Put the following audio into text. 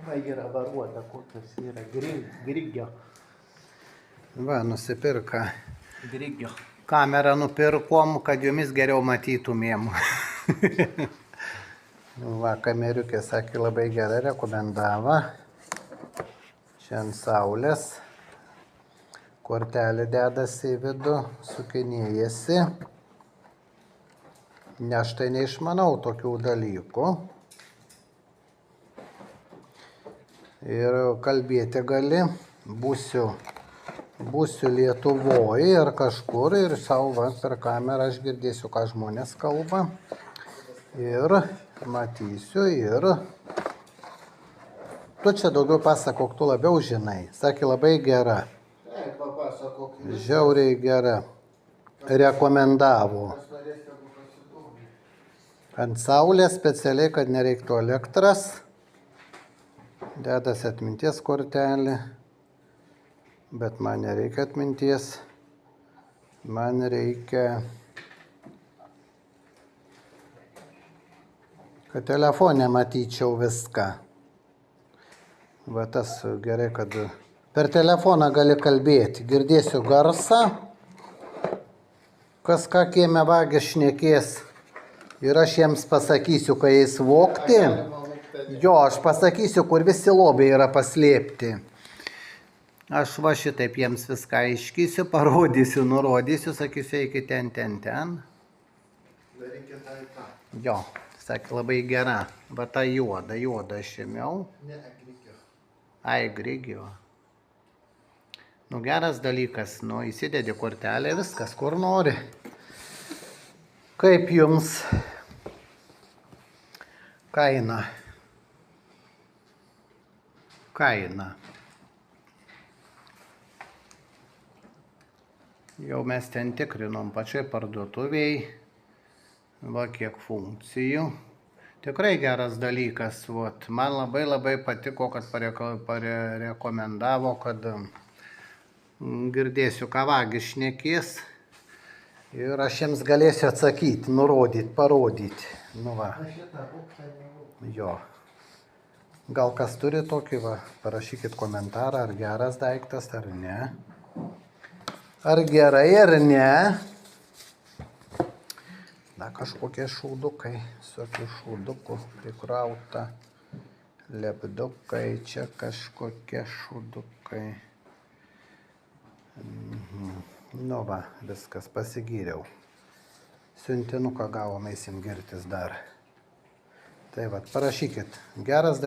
Va, yra varuota, kokios yra grigio. Va, nusipirka. Grigio. Kamerą nupirkom, kad jumis geriau matytumėm. Va, kameriukė, sakė, labai gerai rekomendavo. Čia ant saulės. Kortelė dedasi į vidų, sukinėjasi. Ne, aš tai neišmanau tokių dalykų. Ir kalbėti gali, būsiu Lietuvoje ir kažkur ir savo per kamerą aš girdėsiu, ką žmonės kalba. Ir matysiu ir... Tu čia daugiau pasakok, tu labiau žinai. Sakė, labai gera. Žiauriai gera. Rekomendavo. Ant saulės specialiai, kad nereiktų elektras. Dedasi atminties kortelė. Bet man nereikia atminties. Man reikia, kad telefone matyčiau viską. Va tas gerai, kad per telefoną gali kalbėti. Girdėsiu garsą. Kas ką kieme vagis šnekės. Ir aš jiems pasakysiu, kai eis vogti. Jo, aš pasakysiu, kur visi lobiai yra paslėpti. Aš va šitaip jiems viską aiškysiu, parodysiu, nurodysiu, sakysiu, eikit ten. Darykit tą. Jo, sakė, labai gera. Va tą juodą aš ėmiau. Ne, grigio. Ai, grigio. Nu, geras dalykas, nu, įsidedi kortelę, viskas, kur nori. Kaip jums kaina? Jau mes ten tikrinom pačioj parduotuvėj. Va, kiek funkcijų. Tikrai geras dalykas. Vat. Man labai patiko, kad parekomendavo, kad girdėsiu, ką vagis šnekės. Ir aš jiems galėsiu atsakyti, nurodyti, parodyti. Nu va. Jo. Gal kas turi tokį, va, parašykit komentarą, ar geras daiktas, ar ne. Ar gerai, ar ne. Na, kažkokie šūdukai, visokių šūdukų prikrauta. Lepdukai, čia kažkokie šūdukai. Nu va, viskas, pasigyriau. Siuntinuką gavom, eisim girtis dar. Tai va, parašykit, geras dalykas.